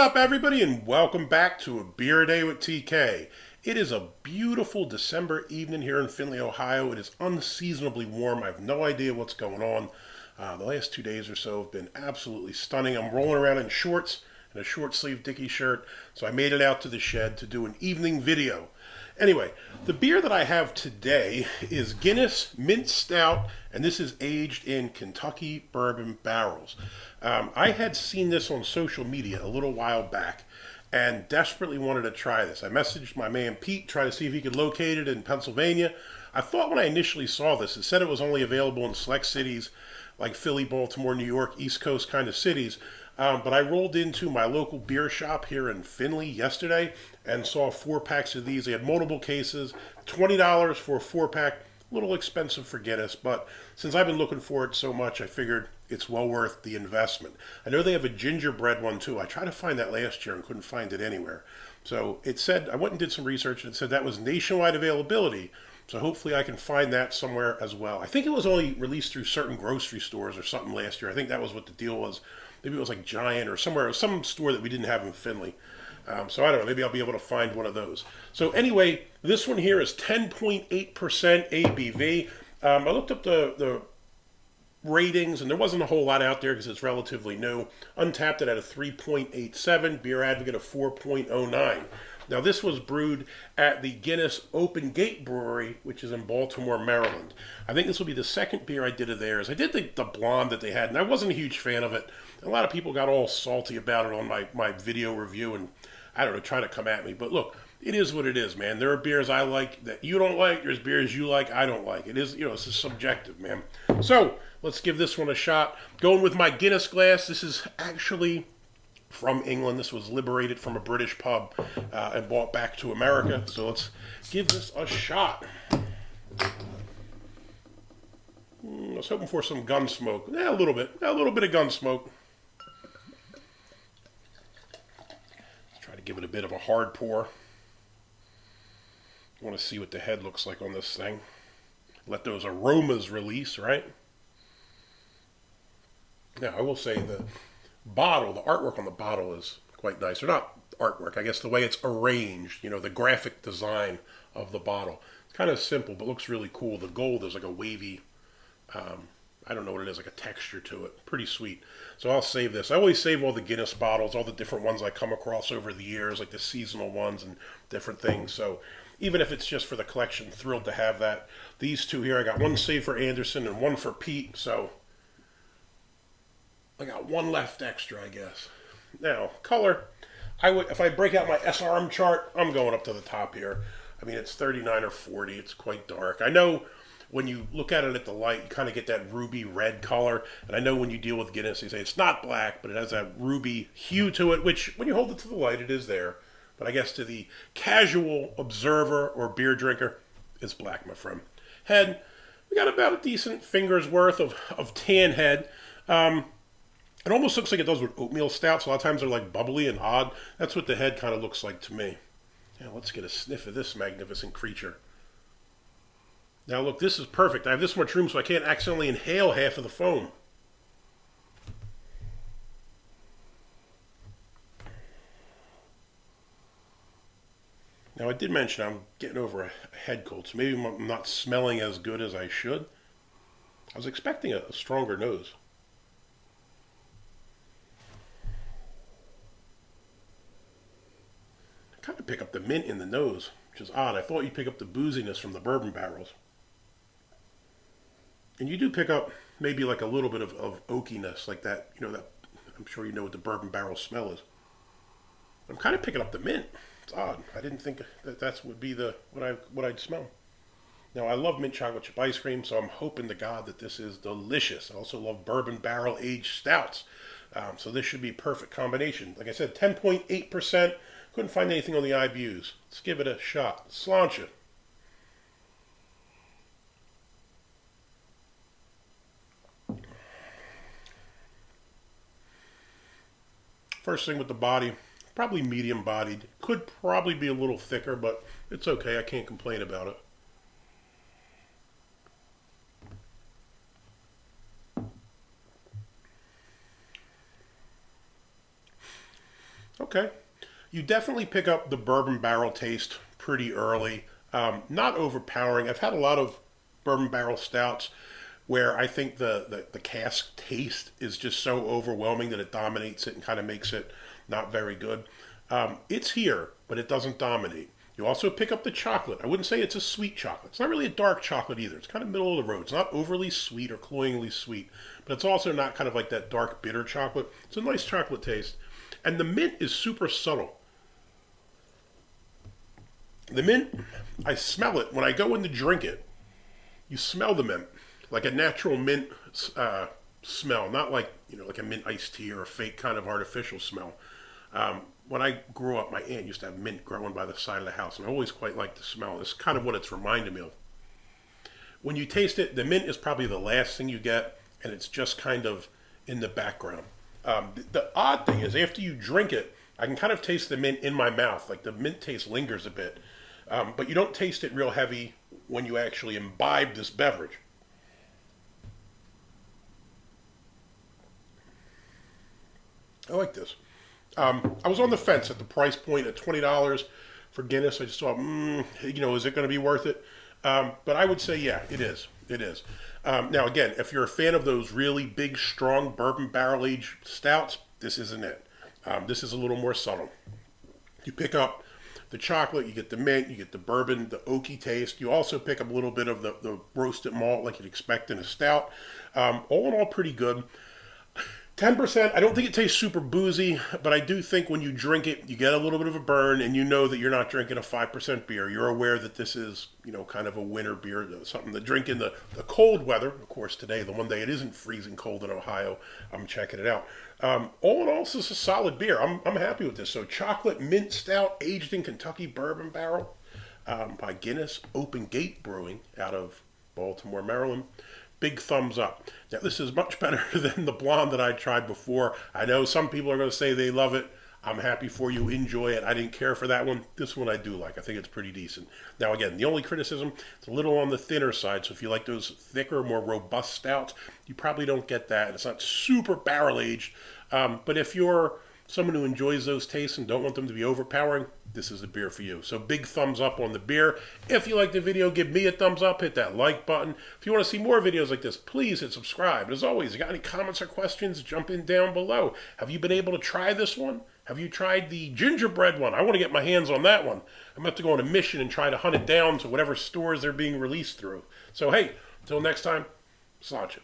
up, everybody, and welcome back to A Beer a Day with TK. It is a beautiful December evening here in Findlay, Ohio. It is unseasonably warm. I have no idea what's going on. The last 2 days or so have been absolutely stunning. I'm rolling around in shorts and a short sleeve Dickie shirt, so I made it out to the shed to do an evening video. Anyway, the beer that I have today is Guinness Mint Stout, and this is aged in Kentucky Bourbon Barrels. I had seen this on social media a little while back and desperately wanted to try this. I messaged my man Pete, try to see if he could locate it in Pennsylvania. I thought when I initially saw this, it said it was only available in select cities like Philly, Baltimore, New York, East Coast kind of cities. But I rolled into my local beer shop here in Findlay yesterday and saw 4-packs of these. They had multiple cases, $20 for a 4-pack. A little expensive for Guinness, but since I've been looking for it so much, I figured it's well worth the investment. I know they have a gingerbread one too. I tried to find that last year and couldn't find it anywhere. So it said, I went and did some research and it said that was nationwide availability. So hopefully I can find that somewhere as well. I think it was only released through certain grocery stores or something last year. I think that was what the deal was. Maybe it was like Giant or somewhere, some store that we didn't have in Findlay. So I don't know, maybe I'll be able to find one of those. So anyway, this one here is 10.8% ABV. I looked up the ratings, and there wasn't a whole lot out there because it's relatively new. Untapped it at a 3.87, Beer Advocate a 4.09. Now this was brewed at the Guinness Open Gate Brewery, which is in Baltimore, Maryland. I think this will be the second beer I did of theirs. I did the blonde that they had, and I wasn't a huge fan of it. A lot of people got all salty about it on my video review, and I don't know, trying to come at me. But look, it is what it is, man. There are beers I like that you don't like. There's beers you like I don't like. It is, it's a subjective, man. So let's give this one a shot. Going with my Guinness glass. This is actually from England. This was liberated from a British pub and brought back to America. So let's give this a shot. I was hoping for some gun smoke. A little bit of gun smoke. Try to give it a bit of a hard pour. I want to see what the head looks like on this thing. Let those aromas release, right? Now, I will say the artwork on the bottle is quite nice. Or not artwork, I guess the way it's arranged, the graphic design of the bottle. It's kind of simple, but looks really cool. The gold is like a wavy, I don't know what it is, like a texture to it. Pretty sweet. So I'll save this. I always save all the Guinness bottles, all the different ones I come across over the years, like the seasonal ones and different things. So even if it's just for the collection, thrilled to have that. These two here, I got one saved for Anderson and one for Pete. So I got one left extra, I guess. Now, color, if I break out my SRM chart, I'm going up to the top here. I mean, it's 39 or 40. It's quite dark. I know when you look at it at the light, you kind of get that ruby red color. And I know when you deal with Guinness, they say it's not black, but it has that ruby hue to it, which when you hold it to the light, it is there. But I guess to the casual observer or beer drinker, it's black, my friend. Head, we got about a decent finger's worth of tan head. It almost looks like it does with oatmeal stouts. A lot of times they're like bubbly and odd. That's what the head kind of looks like to me. Now let's get a sniff of this magnificent creature. Now look, this is perfect. I have this much room so I can't accidentally inhale half of the foam. Now I did mention I'm getting over a head cold, so maybe I'm not smelling as good as I should. I was expecting a stronger nose. I kind of pick up the mint in the nose, which is odd. I thought you'd pick up the booziness from the bourbon barrels. And you do pick up maybe like a little bit of oakiness, like that, that I'm sure you know what the bourbon barrel smell is. I'm kind of picking up the mint. It's odd. I didn't think that would be what I'd smell. Now, I love mint chocolate chip ice cream, so I'm hoping to God that this is delicious. I also love bourbon barrel aged stouts. So this should be a perfect combination. Like I said, 10.8%. Couldn't find anything on the IBUs. Let's give it a shot. Sláinte. First thing with the body, probably medium bodied. Could probably be a little thicker, but it's okay. I can't complain about it. Okay. You definitely pick up the bourbon barrel taste pretty early. Not overpowering. I've had a lot of bourbon barrel stouts where I think the cask taste is just so overwhelming that it dominates it and kind of makes it not very good. It's here, but it doesn't dominate. You also pick up the chocolate. I wouldn't say it's a sweet chocolate. It's not really a dark chocolate either. It's kind of middle of the road. It's not overly sweet or cloyingly sweet, but it's also not kind of like that dark bitter chocolate. It's a nice chocolate taste. And the mint is super subtle. The mint, I smell it. When I go in to drink it, you smell the mint. Like a natural mint smell. Not like, like a mint iced tea or a fake kind of artificial smell. When I grew up, my aunt used to have mint growing by the side of the house, and I always quite liked the smell. It's kind of what it's reminded me of. When you taste it, the mint is probably the last thing you get, and it's just kind of in the background. The odd thing is, after you drink it, I can kind of taste the mint in my mouth. Like the mint taste lingers a bit, but you don't taste it real heavy when you actually imbibe this beverage. I like this. I was on the fence at the price point at $20 for Guinness. I just thought, is it going to be worth it? But I would say, yeah, it is. It is. Now, again, if you're a fan of those really big, strong bourbon barrel aged stouts, this isn't it. This is a little more subtle. You pick up the chocolate, you get the mint, you get the bourbon, the oaky taste. You also pick up a little bit of the roasted malt like you'd expect in a stout. All in all, pretty good. 10%, I don't think it tastes super boozy, but I do think when you drink it, you get a little bit of a burn, and you know that you're not drinking a 5% beer. You're aware that this is, kind of a winter beer, something to drink in the cold weather. Of course, today, the one day it isn't freezing cold in Ohio, I'm checking it out. All in all, this is a solid beer. I'm happy with this. So, Chocolate Mint Stout Aged in Kentucky Bourbon Barrel by Guinness Open Gate Brewing out of Baltimore, Maryland. Big thumbs up. Now, this is much better than the blonde that I tried before. I know some people are going to say they love it. I'm happy for you. Enjoy it. I didn't care for that one. This one I do like. I think it's pretty decent. Now, again, the only criticism, it's a little on the thinner side. So if you like those thicker, more robust stouts, you probably don't get that. It's not super barrel aged. But if you're someone who enjoys those tastes and don't want them to be overpowering, this is a beer for you. So big thumbs up on the beer. If you like the video, give me a thumbs up. Hit that like button. If you want to see more videos like this, please hit subscribe. And as always, you got any comments or questions, jump in down below. Have you been able to try this one? Have you tried the gingerbread one? I want to get my hands on that one. I'm going to have to go on a mission and try to hunt it down to whatever stores they're being released through. So hey, until next time, Sláinte.